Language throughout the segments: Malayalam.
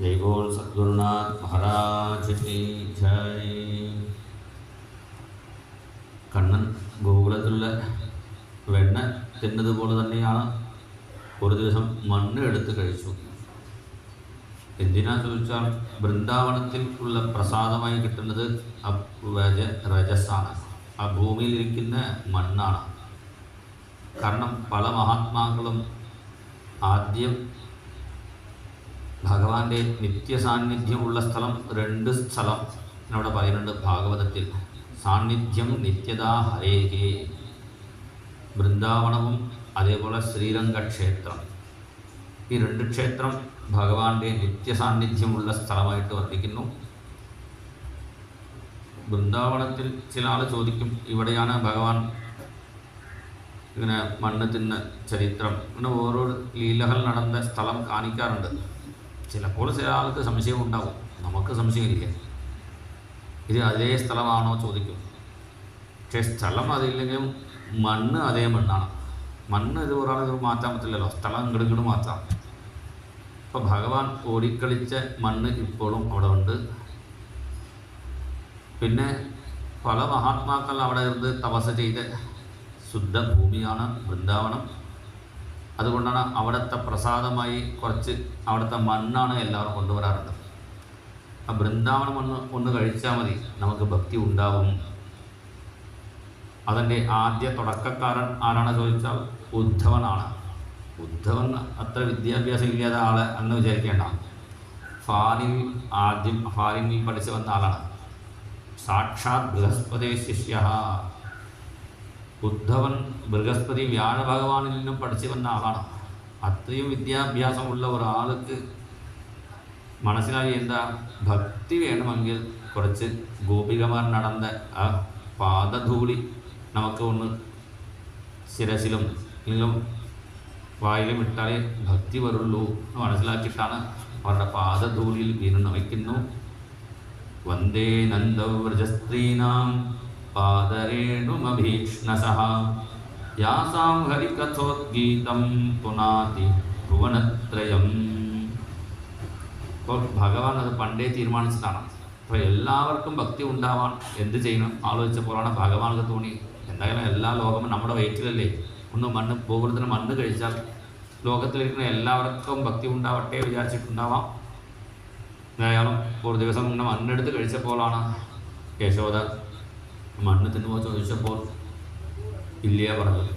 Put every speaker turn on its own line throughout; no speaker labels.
जय बोल सद्गुरुनाथ महाराज की जय. കണ്ണൻ ഗോകുലത്തിലുള്ള വെണ്ണ തിന്നതുപോലെ തന്നെയാണ് ഒരു ദിവസം മണ്ണ് എടുത്ത് കഴിച്ചു. എന്തിനാ ചോദിച്ചാൽ വൃന്ദാവനത്തിൽ ഉള്ള പ്രസാദമായി കിട്ടുന്നത് രജസ്സാണ്, ആ ഭൂമിയിലിരിക്കുന്ന മണ്ണാണ്. കാരണം പല മഹാത്മാക്കളും ആദ്യം ഭഗവാന്റെ നിത്യസാന്നിധ്യമുള്ള സ്ഥലം, രണ്ട് സ്ഥലം അവിടെ പറയുന്നുണ്ട് ഭാഗവതത്തിൽ. സാന്നിധ്യം നിത്യത ഹരേഹേ, വൃന്ദാവനവും അതേപോലെ ശ്രീരംഗക്ഷേത്രം. ഈ രണ്ട് ക്ഷേത്രം ഭഗവാന്റെ നിത്യസാന്നിധ്യമുള്ള സ്ഥലമായിട്ട് വർണ്ണിക്കുന്നു. വൃന്ദാവനത്തിൽ ചില ആൾ ചോദിക്കും, ഇവിടെയാണ് ഭഗവാൻ ഇങ്ങനെ മണ്ണ് തിന്ന ചരിത്രം, ഇങ്ങനെ ഓരോ ലീലകൾ നടന്ന സ്ഥലം കാണിക്കാറുണ്ട്. ചിലപ്പോൾ ചില ആൾക്ക് സംശയം ഉണ്ടാവും, നമുക്ക് സംശയമില്ല, ഇത് അതേ സ്ഥലമാണോ ചോദിക്കും. പക്ഷേ സ്ഥലം അതില്ലെങ്കിലും മണ്ണ് അതേ മണ്ണാണ്. മണ്ണ് ഇത് ഒരാൾ മാറ്റാൻ പറ്റില്ലല്ലോ, സ്ഥലം ഇങ്ങോട്ട് മാറ്റാം. അപ്പോൾ ഭഗവാൻ ഓടിക്കളിച്ച മണ്ണ് ഇപ്പോഴും അവിടെ ഉണ്ട്. പിന്നെ പല മഹാത്മാക്കൾ അവിടെ ഇരുന്ന് തപസ് ചെയ്ത് ശുദ്ധ ഭൂമിയാണ് വൃന്ദാവനം. അതുകൊണ്ടാണ് അവിടുത്തെ പ്രസാദമായി കുറച്ച് അവിടുത്തെ മണ്ണാണ് എല്ലാവരും കൊണ്ടുവരാറുണ്ട്. ആ വൃന്ദാവനം ഒന്ന് കഴിച്ചാൽ മതി, നമുക്ക് ഭക്തി ഉണ്ടാവും. അതിൻ്റെ ആദ്യ തുടക്കക്കാരൻ ആരാണ് ചോദിച്ചാൽ ഉദ്ധവനാണ്. ഉദ്ധവൻ അത്ര വിദ്യാഭ്യാസം ഇല്ലാത്ത ആളെ അന്ന് വിചാരിക്കേണ്ട. ഫാരിനിൽ പഠിച്ചു വന്ന ആളാണ്. സാക്ഷാത് ബൃഹസ്പതി ശിഷ്യ. ഉദ്ധവൻ ബൃഹസ്പതി വ്യാഴഭഗവാനിൽ നിന്നും പഠിച്ചു വന്ന ആളാണ്. അത്രയും വിദ്യാഭ്യാസമുള്ള ഒരാൾക്ക് മനസ്സിലായി എന്താ, ഭക്തി വേണമെങ്കിൽ കുറച്ച് ഗോപികമാർ നടന്ന ആ പാദധൂളി നമുക്ക് ഒന്ന് ശിരസിലും ഇല്ലെങ്കിലും വായിലും ഇട്ടാലേ ഭക്തി വരുള്ളൂ എന്ന് മനസ്സിലാക്കിയിട്ടാണ് അവരുടെ പാദധൂളിയിൽ വീണ് നമിക്കുന്നു. വന്ദേ നന്ദവ്രജസ്ത്രീനാം പാദരേണുമഭീക്ഷ്ണസഃ യാസാം ഹരികഥോദ്ഗീതം പുനാതി ഭുവനത്രയം. അപ്പോൾ ഭഗവാൻ അത് പണ്ടേ തീരുമാനിച്ചതാണ്. അപ്പോൾ എല്ലാവർക്കും ഭക്തി ഉണ്ടാവാൻ എന്ത് ചെയ്യണം ആലോചിച്ചപ്പോഴാണ് ഭഗവാനൊക്കെ തോന്നി, എന്തായാലും എല്ലാ ലോകവും നമ്മുടെ വയറ്റിലല്ലേ, ഒന്ന് മണ്ണ് ഗോകുലത്തിന് മണ്ണ് കഴിച്ചാൽ ലോകത്തിലിരിക്കുന്ന എല്ലാവർക്കും ഭക്തി ഉണ്ടാവട്ടെ വിചാരിച്ചിട്ടുണ്ടാവാം. എന്തായാലും ഒരു ദിവസം ഇങ്ങനെ മണ്ണെടുത്ത് കഴിച്ചപ്പോഴാണ് യശോദ മണ്ണ് തിന്നുമോ ചോദിച്ചപ്പോൾ ഇല്ല പറഞ്ഞത്.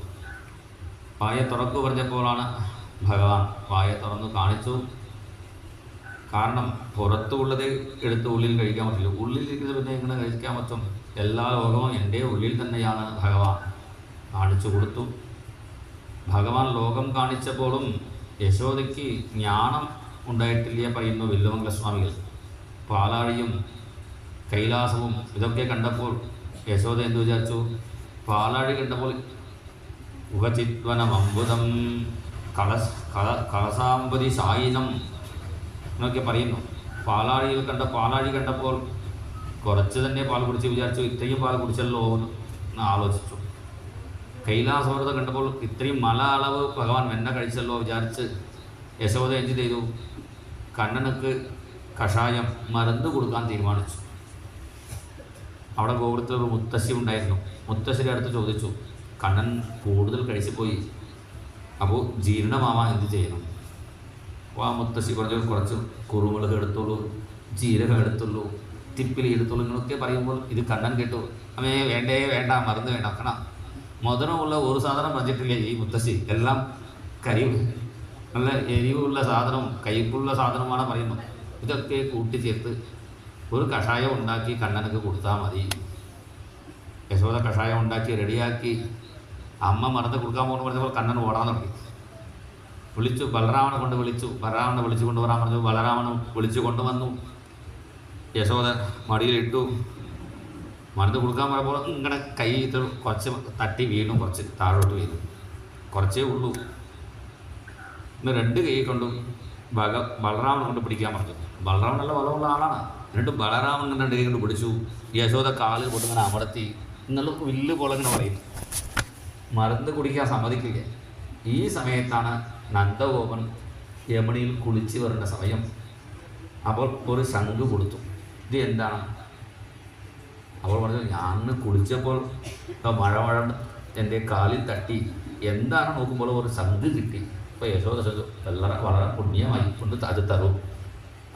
വായ തുറക്കു പറഞ്ഞപ്പോഴാണ് ഭഗവാൻ വായ തുറന്നു കാണിച്ചു. കാരണം പുറത്തുള്ളത് എടുത്ത് ഉള്ളിൽ കഴിക്കാൻ പറ്റില്ല, ഉള്ളിലിരിക്കുന്നത് പിന്നെ എങ്ങനെ കഴിക്കാൻ പറ്റും? എല്ലാ ലോകവും എൻ്റെ ഉള്ളിൽ തന്നെയാണ് ഭഗവാൻ കാണിച്ചു കൊടുത്തു. ഭഗവാൻ ലോകം കാണിച്ചപ്പോഴും യശോദയ്ക്ക് ജ്ഞാനം ഉണ്ടായിട്ടില്ല പറയുന്നു വില്ലുമംഗലസ്വാമികൾ. പാലാഴിയും കൈലാസവും ഇതൊക്കെ കണ്ടപ്പോൾ യശോദ എന്ത് വിചാരിച്ചു? പാലാഴി കണ്ടപ്പോൾ ഉഹചിത്വനമംബുദം കളസാമ്പതി സായിനം എന്നൊക്കെ പറയുന്നു. പാലാഴി കണ്ടപ്പോൾ കുറച്ച് തന്നെ പാൽ കുടിച്ച് വിചാരിച്ചു, ഇത്രയും പാൽ കുടിച്ചല്ലോ എന്ന് ആലോചിച്ചു. കൈലാസവ്രതം കണ്ടപ്പോൾ ഇത്രയും മല അളവ് ഭഗവാൻ വെണ്ണ കഴിച്ചല്ലോ വിചാരിച്ച് യശോദ എന്ത് ചെയ്തു? കണ്ണനക്ക് കഷായം മരുന്ന് കൊടുക്കാൻ തീരുമാനിച്ചു. അവിടെ ഗോകുലത്തിലൊരു മുത്തശ്ശി ഉണ്ടായിരുന്നു. മുത്തശ്ശിയുടെ അടുത്ത് ചോദിച്ചു, കണ്ണൻ കൂടുതൽ കഴിച്ചു പോയി, അപ്പോൾ ജീർണമാവാൻ എന്ത് ചെയ്യണം? അപ്പോൾ ആ മുത്തശ്ശി പറഞ്ഞു, കുറച്ച് കുറുമുളക് എടുത്തുള്ളൂ, ജീരകം എടുത്തുള്ളൂ, തിപ്പിലി എടുത്തുള്ളൂ എന്നൊക്കെ പറയുമ്പോൾ ഇത് കണ്ണൻ കേട്ടു. അമ്മേ വേണ്ടേ വേണ്ട, മരുന്ന് വേണ്ട. കാരണം മധുരമുള്ള ഒരു സാധനം പറഞ്ഞിട്ടില്ലേ ഈ മുത്തശ്ശി, എല്ലാം നല്ല എരിവുള്ള സാധനവും കയ്പുള്ള സാധനമാണ് പറയുന്നത്. ഇതൊക്കെ കൂട്ടിച്ചേർത്ത് ഒരു കഷായം ഉണ്ടാക്കി കണ്ണനക്ക് കൊടുത്താൽ മതി. യശോദ കഷായം ഉണ്ടാക്കി റെഡിയാക്കി അമ്മ മറന്ന് കൊടുക്കാൻ പോകുന്ന പറഞ്ഞപ്പോൾ കണ്ണൻ ഓടാൻ തുടങ്ങി. ബലരാമനെ വിളിച്ചു കൊണ്ടുവരാൻ പറഞ്ഞു. ബലരാമനും വിളിച്ചു കൊണ്ടുവന്നു. യശോദ മടിയിലിട്ടു. മരുന്ന് കൊടുക്കാൻ പറയുമ്പോൾ ഇങ്ങനെ കൈ കുറച്ച് തട്ടി വീണു, കുറച്ച് താഴോട്ട് വീണു, കുറച്ചേ ഉള്ളൂ. ഇന്ന് രണ്ട് കൈ കൊണ്ടും ബലരാമനെ കൊണ്ട് പിടിക്കാൻ പറഞ്ഞു. ബലരാമൻ നല്ല ബലമുള്ള ആളാണ്. എന്നിട്ട് ബലരാമൻ രണ്ട് കൈ കൊണ്ട് പിടിച്ചു. യശോദ കാലിൽ കൊണ്ടിങ്ങനെ അമർത്തി എന്നുള്ള വില്ല് പോലെ ഇങ്ങനെ പറയുന്നു. മരുന്ന് കുടിക്കാൻ സമ്മതിക്കില്ല. ഈ സമയത്താണ് നന്ദഗോപൻ യമുനയിൽ കുളിച്ച് വരുന്ന സമയം. അപ്പോൾ ഒരു ശംഖ് കൊടുത്തു. ഇത് എന്താണ്? അപ്പോൾ പറഞ്ഞു, ഞാൻ കുളിച്ചപ്പോൾ മഴ എൻ്റെ കാലിൽ തട്ടി, എന്താണ് നോക്കുമ്പോൾ ഒരു ശംഖ് കിട്ടി. അപ്പോൾ യശോദ വളരെ വളരെ പുണ്യമായി കൊണ്ട് അത് തരും.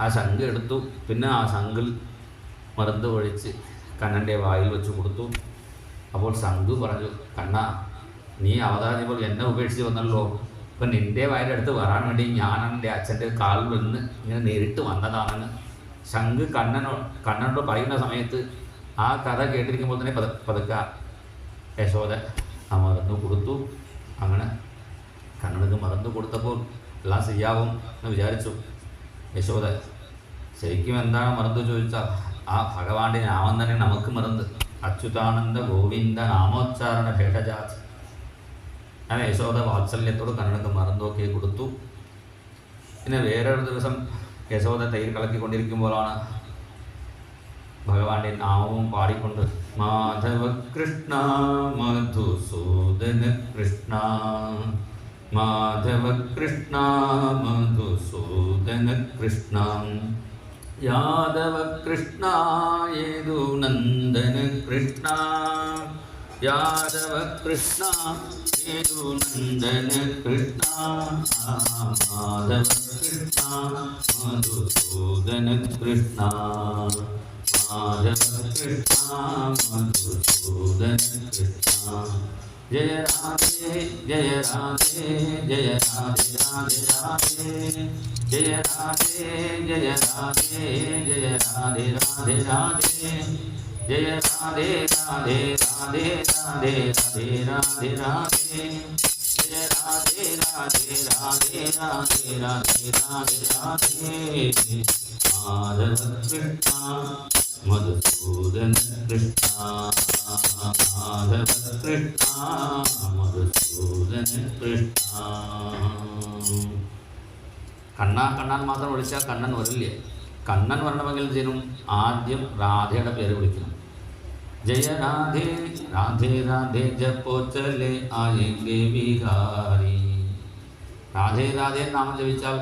ആ ശംഖ് എടുത്തു. പിന്നെ ആ ശംഖിൽ മരുന്ന് ഒഴിച്ച് കണ്ണൻ്റെ വായിൽ വെച്ച് കൊടുത്തു. അപ്പോൾ ശംഖ് പറഞ്ഞു, കണ്ണ, നീ അവതാരിപ്പോൾ എന്നെ ഉപേക്ഷിച്ച് വന്നല്ലോ. ഇപ്പം നിൻ്റെ വായുടെ അടുത്ത് വരാൻ വേണ്ടി ഞാൻ എൻ്റെ അച്ഛൻ്റെ കാലിൽ നിന്ന് ഇങ്ങനെ നേരിട്ട് വന്നതാണെന്ന് ശംഖ് കണ്ണനോട് പറയുന്ന സമയത്ത് ആ കഥ കേട്ടിരിക്കുമ്പോൾ തന്നെ പതുക്ക യശോദ ആ മറന്നു കൊടുത്തു. അങ്ങനെ കണ്ണനക്ക് മറന്നു കൊടുത്തപ്പോൾ എല്ലാം ശരിയാവും എന്ന് വിചാരിച്ചു. യശോദ ശരിക്കും എന്താണ് മറന്നു ചോദിച്ചാൽ ആ ഭഗവാന്റെ നാമം തന്നെ നമുക്ക് മറന്ന് അച്യുതാനന്ദ ഗോവിന്ദ നാമോച്ചാരണ ഭേഷജാതി. അങ്ങനെ യശോദ വാത്സല്യത്തോട് കണ്ണനക്ക് മറന്നൊക്കെ കൊടുത്തു. പിന്നെ വേറൊരു ദിവസം യശോദ തൈര് കളക്കിക്കൊണ്ടിരിക്കുമ്പോഴാണ് ഭഗവാന്റെ നാമവും പാടിക്കൊണ്ട് മാധവ കൃഷ്ണ മധുസൂദന കൃഷ്ണ, മാധവ കൃഷ്ണ മധുസൂദന കൃഷ്ണ, യാദവ കൃഷ്ണ യദുനന്ദന കൃഷ്ണ, യാദവ കൃഷ്ണ യദുനന്ദന കൃഷ്ണ, മാധവ കൃഷ്ണ മധുസൂദന കൃഷ്ണ, മാധവ കൃഷ്ണ മധുസൂദന കൃഷ്ണ. ജയ രാധേ ജയ രാധേ ജയ രാധേ രാധേ രാധേ, ജയ രാധേ ജയ രാധേ ജയ രാധേ രാധേ രാധേ, ജയ രാധേ രാധേ രാധേ രാധേ രാധേ രാധേ രാധേ, ജയ രാധേ രാധേ രാധേ രാധേ രാധേ രാധേ രാധേ. മാധവ കൃഷ്ണ മധുസൂദന കൃഷ്ണ, മാധവ കൃഷ്ണ മധുസൂദന കൃഷ്ണ. കണ്ണാൻ മാത്രം വിളിച്ചാൽ കണ്ണൻ വരില്ലേ. കണ്ണൻ വരണമെങ്കിൽ ചെയ്യണം, ആദ്യം രാധയുടെ പേര് വിളിക്കണം. ജയ രാധേ രാധേ രാധേ ജപ്പോ ചലേ ആയെങ്കെ വിഹാരി. രാധേ രാധേ നാമം ജപിച്ചാൽ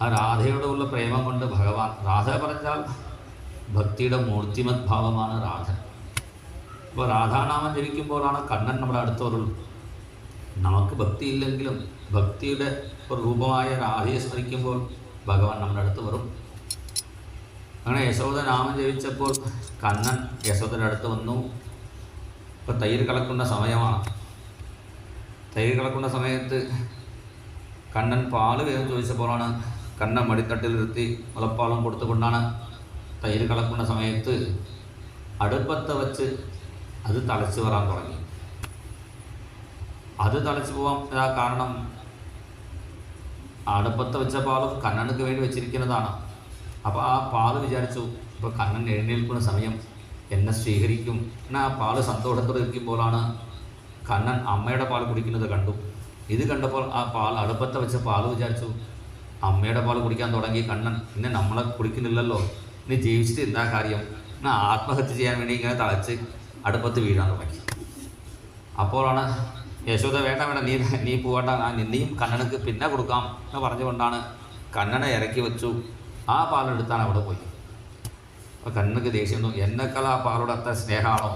ആ രാധയോടുള്ള പ്രേമം കൊണ്ട് ഭഗവാൻ, രാധ പറഞ്ഞാൽ ഭക്തിയുടെ മൂർത്തിമത് ഭാവമാണ് രാധ. അപ്പോൾ രാധാനാമം ജപിക്കുമ്പോഴാണ് കണ്ണൻ നമ്മുടെ അടുത്ത് വരുള്ളൂ. നമുക്ക് ഭക്തിയില്ലെങ്കിലും ഭക്തിയുടെ ഒരു രൂപമായ രാധയെ സ്മരിക്കുമ്പോൾ ഭഗവാൻ നമ്മുടെ അടുത്ത് വരും. അങ്ങനെ യശോദ നാമം ജപിച്ചപ്പോൾ കണ്ണൻ യശോദയുടെ അടുത്ത് വന്നു. ഇപ്പോൾ തൈര് കലക്കുന്ന സമയമാണ്. തൈര് കലക്കുന്ന സമയത്ത് കണ്ണൻ പാല് വേഗം ചോദിച്ചപ്പോഴാണ് കണ്ണൻ മടിത്തട്ടിലിരുത്തി മുലപ്പാലും കൊടുത്തുകൊണ്ടാണ് തൈര് കലക്കുന്ന സമയത്ത് അടുപ്പത്ത് വച്ച് അത് തളച്ച് വരാൻ തുടങ്ങി. അത് തളച്ച് പോകാൻ കാരണം അടുപ്പത്ത് വെച്ച പാലും കണ്ണനക്ക് വേണ്ടി വെച്ചിരിക്കുന്നതാണ്. അപ്പോൾ ആ പാല് വിചാരിച്ചു, ഇപ്പോൾ കണ്ണൻ എഴുന്നേൽക്കുന്ന സമയം എന്നെ സ്വീകരിക്കും. എന്നാൽ ആ പാല് സന്തോഷത്തോടെ ഇരിക്കുമ്പോഴാണ് കണ്ണൻ അമ്മയുടെ പാൽ കുടിക്കുന്നത് കണ്ടു. ഇത് കണ്ടപ്പോൾ ആ പാൽ അടുപ്പത്ത് വെച്ച പാല് വിചാരിച്ചു അമ്മയുടെ പാൽ കുടിക്കാൻ തുടങ്ങി കണ്ണൻ. പിന്നെ നമ്മളെ കുടിക്കുന്നില്ലല്ലോ, ഇനി ജീവിച്ചിട്ട് എന്താ കാര്യം, എന്നാൽ ആത്മഹത്യ ചെയ്യാൻ വേണ്ടി ഇങ്ങനെ തളച്ച് അടുപ്പത്ത് വീഴാൻ തുടങ്ങി. അപ്പോഴാണ് യശോദ വേണ്ട നീ പോകണ്ട, ഞാൻ നിന്നെയും കണ്ണനക്ക് പിന്നെ കൊടുക്കാം എന്ന് പറഞ്ഞുകൊണ്ടാണ് കണ്ണനെ ഇറക്കി വെച്ചു. ആ പാലെടുത്താണ് അവിടെ പോയി. അപ്പോൾ കണ്ണനക്ക് ദേഷ്യം തോന്നി, എന്നെക്കാൾ ആ പാലോട് അത്ര സ്നേഹമാണോ?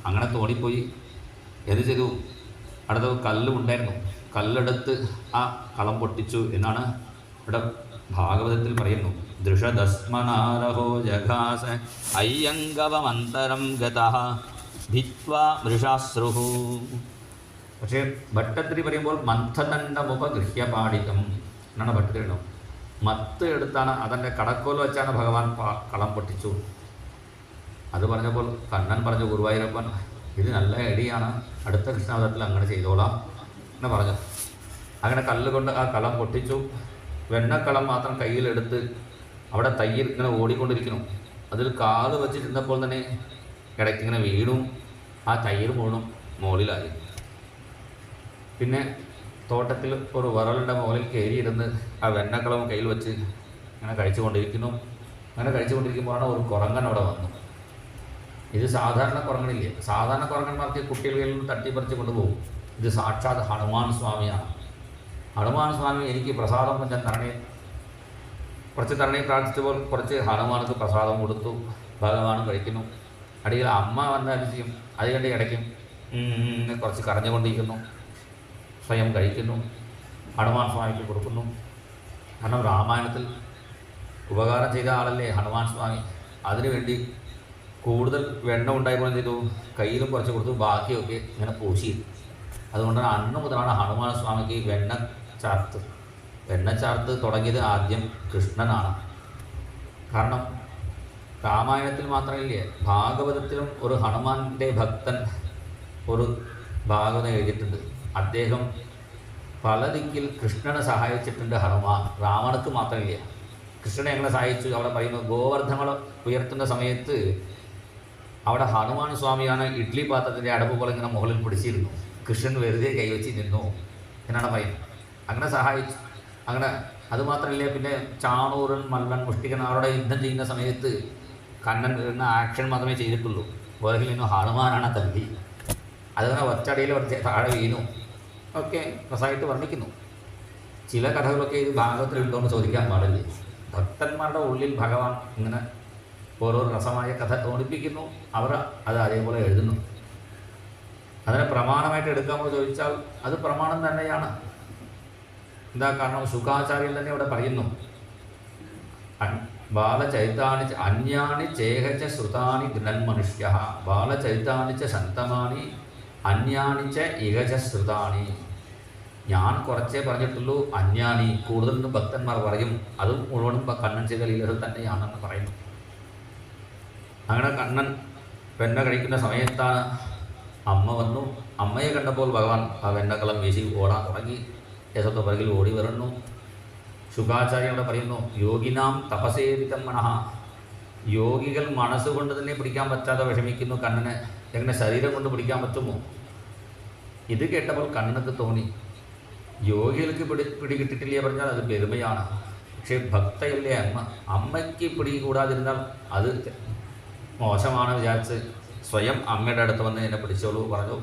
അങ്ങനെ തോന്നിപ്പോയി. എന്ത് ചെയ്തു, അടുത്ത കല്ലുണ്ടായിരുന്നു, കല്ലെടുത്ത് ആ കളം പൊട്ടിച്ചു എന്നാണ് ഇവിടെ ഭാഗവതത്തിൽ പറയുന്നു. ദൃഷദസ്മനാരഹോ ജഘാസ അയ്യങ്കവമന്തരം ഗതഃ ഭിത്വാ മൃഷാശ്രുഹു. പക്ഷേ ഭട്ടത്തിരി പറയുമ്പോൾ മന്ഥദണ്ഡമുപഗൃഹ്യപാടിതം എന്നാണ് ഭട്ടത്തിരി ഉണ്ടോ. മത്ത് എടുത്താണ് അതിൻ്റെ കടക്കോൽ വെച്ചാണ് ഭഗവാൻ കളം പൊട്ടിച്ചു. അത് പറഞ്ഞപ്പോൾ കണ്ണൻ പറഞ്ഞു, ഗുരുവായൂരപ്പൻ ഇത് നല്ല ഐഡിയാണ്, അടുത്ത കൃഷ്ണാവതാരത്തിൽ അങ്ങനെ ചെയ്തോളാം എന്ന് പറഞ്ഞു. അങ്ങനെ കല്ലുകൊണ്ട് ആ കളം പൊട്ടിച്ചു. വെണ്ണക്കളം മാത്രം കയ്യിലെടുത്ത് അവിടെ തയ്യൽ ഇങ്ങനെ ഓടിക്കൊണ്ടിരിക്കുന്നു. അതിൽ കാല് വെച്ചിരുന്നപ്പോൾ തന്നെ ഇടയ്ക്കിങ്ങനെ വീണു. ആ തയ്യൽ മുഴുവനും മുകളിലായി. പിന്നെ തോട്ടത്തിൽ ഒരു വിറലിൻ്റെ മുകളിൽ കയറിയിരുന്ന് ആ വെണ്ണക്കളം കയ്യിൽ വെച്ച് അങ്ങനെ കഴിച്ചുകൊണ്ടിരിക്കുന്നു. അങ്ങനെ കഴിച്ചുകൊണ്ടിരിക്കുമ്പോഴാണ് ഒരു കുരങ്ങൻ അവിടെ വന്നു. ഇത് സാധാരണ കുരങ്ങനില്ലേ, സാധാരണ കുരങ്ങന്മാർക്ക് കുട്ടികളിൽ തട്ടിപ്പറിച്ച് കൊണ്ടുപോകും. ഇത് സാക്ഷാത് ഹനുമാൻ സ്വാമിയാണ്. ഹനുമാൻ സ്വാമി എനിക്ക് പ്രസാദം കൊഞ്ചം തരണേ കുറച്ച് തരണി പ്രാർത്ഥിച്ചപ്പോൾ കുറച്ച് ഹനുമാനക്ക് പ്രസാദം കൊടുത്തു. ഭഗവാനും കഴിക്കുന്നു. അടിയിൽ അമ്മ വന്നാലും ചെയ്യും. അത് കണ്ട് ഇടയ്ക്കും കുറച്ച് കരഞ്ഞുകൊണ്ടിരിക്കുന്നു. സ്വയം കഴിക്കുന്നു. ഹനുമാൻ സ്വാമിക്ക് കൊടുക്കുന്നു. കാരണം രാമായണത്തിൽ ഉപകാരം ചെയ്ത ആളല്ലേ ഹനുമാൻ സ്വാമി. അതിനുവേണ്ടി കൂടുതൽ വെണ്ണ ഉണ്ടായപ്പോൾ ചെയ്തു, കയ്യിലും കുറച്ച് കൊടുത്തു, ബാക്കിയൊക്കെ ഇങ്ങനെ പൂശിയിരുന്നു. അതുകൊണ്ടാണ് അന്ന് മുതലാണ് ഹനുമാൻ സ്വാമിക്ക് വെണ്ണ ചാർത്ത് തുടങ്ങിയത് ആദ്യം കൃഷ്ണനാണ്. കാരണം രാമായണത്തിൽ മാത്രമല്ലേ, ഭാഗവതത്തിലും ഒരു ഹനുമാൻ്റെ ഭക്തൻ ഒരു ഭാഗവതം എഴുതിയിട്ടുണ്ട്. അദ്ദേഹം പല ദിക്കിൽ കൃഷ്ണനെ സഹായിച്ചിട്ടുണ്ട് ഹനുമാൻ. രാവണക്ക് മാത്രമില്ല, കൃഷ്ണനെ എങ്ങനെ സഹായിച്ചു അവിടെ പറയുന്നു. ഗോവർദ്ധങ്ങൾ ഉയർത്തുന്ന സമയത്ത് അവിടെ ഹനുമാൻ സ്വാമിയാണ് ഇഡ്ഡലി പാത്രത്തിൻ്റെ അടപ്പ് പോലെ ഇങ്ങനെ മുകളിൽ പിടിച്ചിരുന്നു. കൃഷ്ണൻ വെറുതെ കൈവച്ച് നിന്നു എന്നാണ് പറയുന്നത്. അങ്ങനെ സഹായിച്ചു. അങ്ങനെ അതുമാത്രമല്ല, പിന്നെ ചാണൂരൻ, മല്ലൻ, മുഷ്ടികൻ അവരുടെ യുദ്ധം ചെയ്യുന്ന സമയത്ത് കണ്ണൻ വരുന്ന ആക്ഷൻ മാത്രമേ ചെയ്തിട്ടുള്ളൂ. വേറെ നിന്നു ഹനുമാനാണ് തല്ലി. അതങ്ങനെ ഒറ്റടിയിൽ താഴെ വീണു ഒക്കെ രസമായിട്ട് വർണ്ണിക്കുന്നു. ചില കഥകളൊക്കെ ഇത് ഭാഗവതത്തിലുണ്ടോ എന്ന് ചോദിക്കാൻ പാടില്ല. ഭക്തന്മാരുടെ ഉള്ളിൽ ഭഗവാൻ ഇങ്ങനെ ഓരോ രസമായ കഥ തോന്നിപ്പിക്കുന്നു. അവർ അത് അതേപോലെ എഴുതുന്നു. അതിനെ പ്രമാണമായിട്ട് എടുക്കാമോ ചോദിച്ചാൽ അത് പ്രമാണം തന്നെയാണ്. എന്താ കാരണം? ശുകാചാര്യൻ തന്നെ ഇവിടെ പറയുന്നു, ബാലചൈതാനി അന്യാനി ചേഹച്ച ശ്രുതാനി ഗൃഹന്മനുഷ്യ ബാലചൈതാനി ച ശന്തമാനി അന്യാനി ച ഇഹച ശ്രുതാനി. ഞാൻ കുറച്ചേ പറഞ്ഞിട്ടുള്ളൂ, അന്യാനി കൂടുതലും ഭക്തന്മാർ പറയും. അതും മുഴുവനും കണ്ണൻ ചെയ്ത ലീലകൾ തന്നെയാണെന്ന് പറയുന്നു. അങ്ങനെ കണ്ണൻ വെണ്ണ കഴിക്കുന്ന സമയത്താണ് അമ്മ വന്നു. അമ്മയെ കണ്ടപ്പോൾ ഭഗവാൻ ആ വെണ്ണക്കളം വീശി ഓടാൻ തുടങ്ങി. യശോദ പിറകിൽ ഓടി വരുന്നു. ശുകാചാര്യനോട് പറയുന്നു, യോഗിനാം തപസേവിതം മനഃ. യോഗികൾ മനസ്സുകൊണ്ട് തന്നെ പിടിക്കാൻ പറ്റാതെ വിഷമിക്കുന്നു കണ്ണനെ. എങ്ങനെ ശരീരം കൊണ്ട് പിടിക്കാൻ പറ്റുമോ? ഇത് കേട്ടപ്പോൾ കണ്ണനക്ക് തോന്നി, യോഗികൾക്ക് പിടികിട്ടിട്ടില്ലേ പറഞ്ഞാൽ അത് പെരുമയാണ്. പക്ഷേ ഭക്തയല്ലേ അമ്മ, അമ്മയ്ക്ക് പിടികൂടാതിരുന്നാൽ അത് മോശമാണ് വിചാരിച്ച് സ്വയം അമ്മയുടെ അടുത്ത് വന്ന് എന്നെ പിടിച്ചോളൂ പറഞ്ഞു.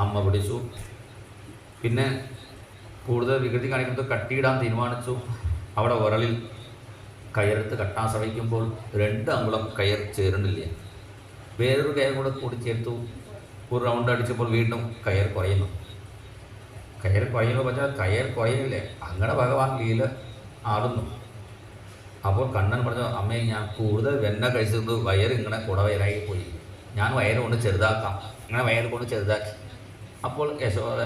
അമ്മ പിടിച്ചു. പിന്നെ കൂടുതൽ വികൃതി കാണിക്കുന്നത് കട്ടിയിടാൻ തീരുമാനിച്ചു. അവിടെ ഉരളിൽ കയറെടുത്ത് കെട്ടാൻ ശ്രമിക്കുമ്പോൾ 2 അങ്കുളം കയർ ചേരുന്നില്ല. വേറൊരു കയർ കൂടി ചേർത്തു. ഒരു റൗണ്ട് അടിച്ചപ്പോൾ വീണ്ടും കയർ കുറയുന്നു. കയർ കുറയുന്നു പറഞ്ഞാൽ കയർ കുറയുന്നില്ലേ, അങ്ങനെ ഭഗവാൻ ലീല ആടുന്നു. അപ്പോൾ കണ്ണൻ പറഞ്ഞു, അമ്മയെ ഞാൻ കൂടുതൽ വെണ്ണ കഴിച്ചത് വയറ് ഇങ്ങനെ കുടവയറായി പോയി, ഞാൻ വയറ് കൊണ്ട് ചെറുതാക്കാം. അങ്ങനെ വയറ് കൊണ്ട് ചെറുതാക്കി. അപ്പോൾ യശോദ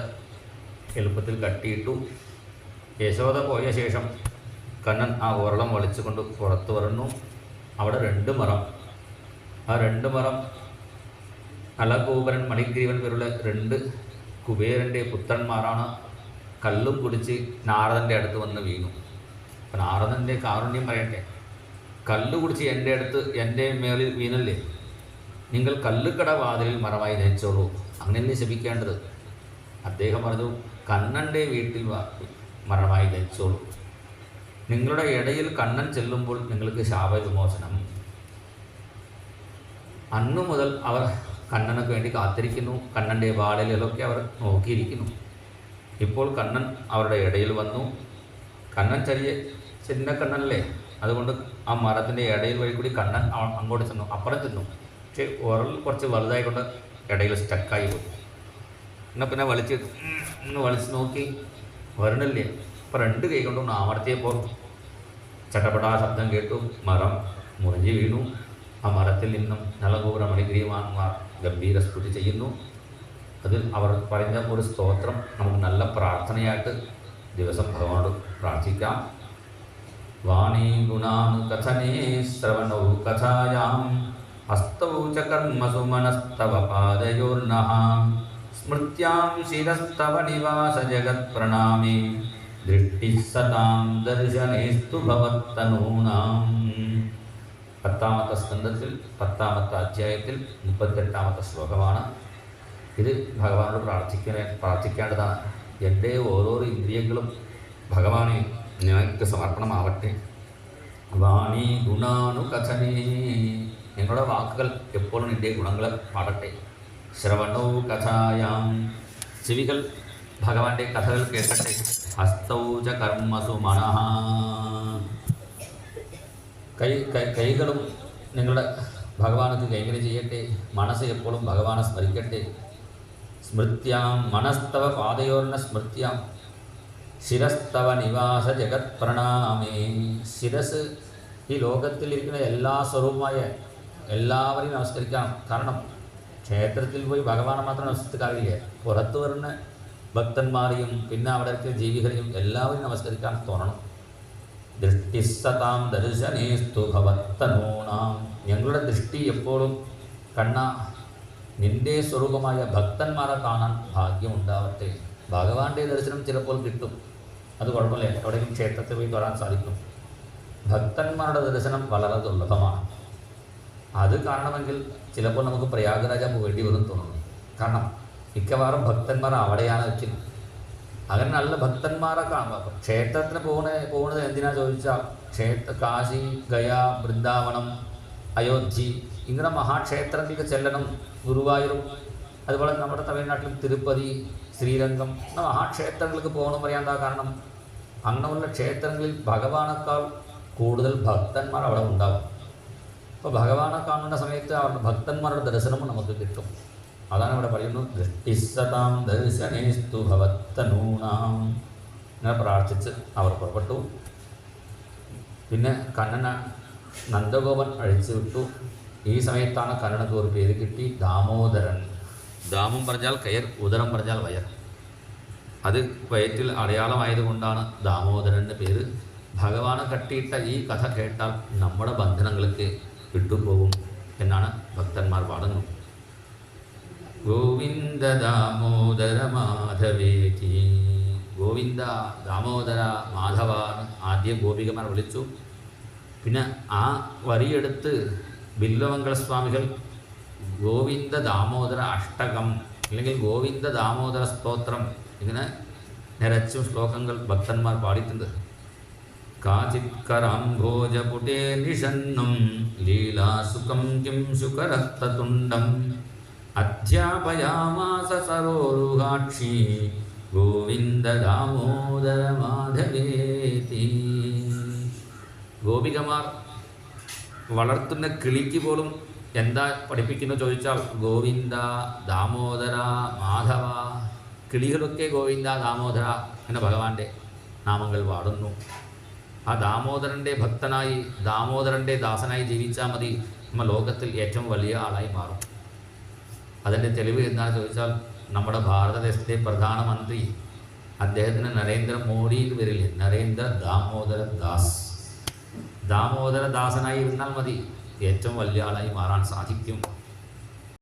എളുപ്പത്തിൽ കട്ടിയിട്ടു. യശോദ പോയ ശേഷം കണ്ണൻ ആ ഉരുളം വലിച്ചുകൊണ്ട് പുറത്തു വരുന്നു. അവിടെ 2 മരം. ആ 2 മരം അലകൂപരൻ, മണിഗ്രീവൻ പേരുള്ള 2 കുബേരൻ്റെ പുത്രന്മാരാണ്. കല്ലും കുടിച്ച് നാരദൻ്റെ അടുത്ത് വന്ന് വീണു. അപ്പം നാരദൻ്റെ കാരുണ്യം പറയട്ടെ, കല്ല് കുടിച്ച് എൻ്റെ മേളിൽ വീണല്ലേ, നിങ്ങൾ കല്ലുകട വാതിലിൽ മരമായി ധരിച്ചോളൂ, അങ്ങനെയല്ലേ ശപിക്കേണ്ടത്. അദ്ദേഹം പറഞ്ഞു, കണ്ണൻ്റെ വീട്ടിൽ മരമായി ധരിച്ചോളൂ. നിങ്ങളുടെ ഇടയിൽ കണ്ണൻ ചെല്ലുമ്പോൾ നിങ്ങൾക്ക് ശാപവിമോചനം. അന്നു മുതൽ അവർ കണ്ണനക്ക് വേണ്ടി കാത്തിരിക്കുന്നു. കണ്ണൻ്റെ വാടലിലൊക്കെ അവർ നോക്കിയിരിക്കുന്നു. ഇപ്പോൾ കണ്ണൻ അവരുടെ ഇടയിൽ വന്നു. കണ്ണൻ ചിന്ന കണ്ണനല്ലേ, അതുകൊണ്ട് ആ മരത്തിൻ്റെ ഇടയിൽ വഴി കൂടി കണ്ണൻ അങ്ങോട്ട് ചെന്നു, അപ്പുറം ചെന്നു. പക്ഷേ ഉരൽ കുറച്ച് വലുതായിക്കൊണ്ട് ഇടയിൽ സ്റ്റക്കായി പോയി. എന്നാൽ പിന്നെ വലിച്ച് നോക്കി വരണില്ലേ. അപ്പോൾ 2 കൈ കൊണ്ടൊന്ന് അമർത്തിയപ്പോൾ ചട്ടപ്പെടാ ശബ്ദം കേട്ടു. മരം മുറിഞ്ഞു വീണു. ആ മരത്തിൽ നിന്നും നളകൂപുര മണിഗ്രീവാന്മാർ ഗംഭീര സ്തുതി ചെയ്യുന്നു. അതിൽ അവർ പറഞ്ഞ ഒരു സ്തോത്രം നമുക്ക് നല്ല പ്രാർത്ഥനയായിട്ട് ദിവസം ഭഗവാനോട് പ്രാർത്ഥിക്കാം. വാണീ ഗുണാനുകഥനേ ശ്രവണൗ കഥായാം ഹസ്തൗ ച കർമ്മസു മനസ്തവ പാദയോർനഃ സ്മൃത്യാം ശിരസ്തവ നിവാസ ജഗത് പ്രണാമേ ദൃഷ്ടി സതാം ദർശനേസ്തു ഭവത്തനൂനാം. 10ാമത്തെ സ്കന്ധത്തിൽ 10ാമത്തെ അധ്യായത്തിൽ 38ാമത്തെ ശ്ലോകമാണ്. ഇത് ഭഗവാനോട് പ്രാർത്ഥിക്കേണ്ടതാണ്. എൻ്റെ ഓരോരോ ഇന്ദ്രിയങ്ങളും ഭഗവാനെ ഞങ്ങൾക്ക് സമർപ്പണമാവട്ടെ. വാണി ഗുണാനുകഥനേ, നിങ്ങളുടെ വാക്കുകൾ എപ്പോഴും എൻ്റെ ഗുണങ്ങൾ പാടട്ടെ. ശ്രവണൗ കഥായാം, ചെവികൾ ഭഗവാന്റെ കഥകൾ കേൾക്കട്ടെ. ഹസ്തൗ ച കർമ്മസു മനഃ, കൈകളും നിങ്ങളുടെ ഭഗവാനക്ക് കൈകാര്യം ചെയ്യട്ടെ. മനസ്സ് എപ്പോഴും ഭഗവാനെ സ്മരിക്കട്ടെ. സ്മൃത്യാം മനസ്തവ പാദയോർണ സ്മൃത്യാം ശിരസ്തവ നിവാസ ജഗത് പ്രണാമേ. ശിരസ് ഈ ലോകത്തിലിരിക്കുന്ന എല്ലാ സ്വരൂപമായ എല്ലാവരെയും നമസ്കരിക്കാം. കാരണം ക്ഷേത്രത്തിൽ പോയി ഭഗവാനെ മാത്രം നമസ്കരിക്കാറില്ല. പുറത്തു വരുന്ന ഭക്തന്മാരെയും പിന്നെ അവിടേക്ക് ജീവികളെയും എല്ലാവരും നമസ്കരിക്കാൻ തോന്നണം. ദൃഷ്ടിസ്സതാം ദർശനേസ്തു ഭവത്തനൂണാം. ഞങ്ങളുടെ ദൃഷ്ടി എപ്പോഴും നിൻ്റെ സ്വരൂപമായ ഭക്തന്മാരെ കാണാൻ ഭാഗ്യമുണ്ടാവട്ടെ. ഭഗവാന്റെ ദർശനം ചിലപ്പോൾ കിട്ടും, അത് കുഴപ്പമില്ല, എവിടെയെങ്കിലും ക്ഷേത്രത്തിൽ പോയി തൊഴാൻ സാധിക്കും. ഭക്തന്മാരുടെ ദർശനം വളരെ ദുർലഭമാണ്. അത് കാണണമെങ്കിൽ ചിലപ്പോൾ നമുക്ക് പ്രയാഗരാജ പോകേണ്ടി വരും തോന്നുന്നു. കാരണം മിക്കവാറും ഭക്തന്മാർ അവിടെയാണ് വെച്ചത്. അങ്ങനെ നല്ല ഭക്തന്മാരെ കാണുക. ക്ഷേത്രത്തിന് പോകുന്നത് എന്തിനാ ചോദിച്ചാൽ കാശി, ഗയ, വൃന്ദാവനം, അയോധ്യ ഇങ്ങനെ മഹാക്ഷേത്രത്തിലേക്ക് ചെല്ലണം. ഗുരുവായൂരും അതുപോലെ നമ്മുടെ തമിഴ്നാട്ടിലും തിരുപ്പതി, ശ്രീരംഗം എന്ന മഹാക്ഷേത്രങ്ങൾക്ക് പോകണം. പറയാൻ എന്താ കാരണം? അങ്ങനെയുള്ള ക്ഷേത്രങ്ങളിൽ ഭഗവാനേക്കാൾ കൂടുതൽ ഭക്തന്മാർ അവിടെ ഉണ്ടാകും. അപ്പോൾ ഭഗവാനെ കാണുന്ന സമയത്ത് അവരുടെ ഭക്തന്മാരുടെ ദർശനവും നമുക്ക് കിട്ടും. അതാണ് ഇവിടെ പറയുന്നത്. ദൃഷ്ടിസ്സതാം ദർശനേസ്തു ഭവത്തനൂണാം. ഇങ്ങനെ പ്രാർത്ഥിച്ച് അവർ പുറപ്പെട്ടു. പിന്നെ കണ്ണനെ നന്ദഗോപൻ അഴിച്ചു വിട്ടു. ഈ സമയത്താണ് കണ്ണനക്ക് ഒരു പേര് കിട്ടി, ദാമോദരൻ. ദാമം പറഞ്ഞാൽ കയർ, ഉദരം പറഞ്ഞാൽ വയർ. അത് വയറ്റിൽ അടയാളമായതുകൊണ്ടാണ് ദാമോദരൻ്റെ പേര്. ഭഗവാനെ കട്ടിയിട്ട ഈ കഥ കേട്ടാൽ നമ്മുടെ ബന്ധനങ്ങൾക്ക് വിട്ടുപോകും എന്നാണ് ഭക്തന്മാർ പാടുന്നത്. ഗോവിന്ദ ദാമോദര മാധവേതി. ഗോവിന്ദ, ദാമോദര, മാധവ ആദ്യം ഗോപികമാർ വിളിച്ചു. പിന്നെ ആ വരിയെടുത്ത് ബില്വമംഗള സ്വാമികൾ ഗോവിന്ദ ദാമോദര അഷ്ടകം അല്ലെങ്കിൽ ഗോവിന്ദ ദാമോദര സ്തോത്രം ഇങ്ങനെ നിരച്ചും ശ്ലോകങ്ങൾ ഭക്തന്മാർ പാടിയിട്ടുണ്ട്. കാചിത്കരാംഭോജപുടേ നിഷന്നും ലീലാസുഖം കിം ശുകരക്തതുണ്ടം അധ്യാപയാമാസ സരോരുഹാക്ഷി ഗോവിന്ദ ദാമോദര മാധവേതി. ഗോപികമാർ വളർത്തുന്ന കിളിക്ക് പോലും എന്താ പഠിപ്പിക്കുന്നു ചോദിച്ചാൽ ഗോവിന്ദ, ദാമോദര, മാധവ. കിളികളൊക്കെ ഗോവിന്ദ, ദാമോദര എന്ന ഭഗവാന്റെ നാമങ്ങൾ പാടുന്നു. ആ ദാമോദരൻ്റെ ഭക്തനായി, ദാമോദരൻ്റെ ദാസനായി ജീവിച്ചാൽ മതി, നമ്മൾ ലോകത്തിൽ ഏറ്റവും വലിയ ആളായി മാറും. അതിൻ്റെ തെളിവ് എന്താണെന്ന് ചോദിച്ചാൽ നമ്മുടെ ഭാരതദേശത്തെ പ്രധാനമന്ത്രി അദ്ദേഹത്തിന് നരേന്ദ്രമോദി എന്ന് വരില്ലേ, നരേന്ദ്ര ദാമോദര ദാസ്. ദാമോദര ദാസനായി ഇരുന്നാൽ മതി, ഏറ്റവും വലിയ ആളായി മാറാൻ സാധിക്കും.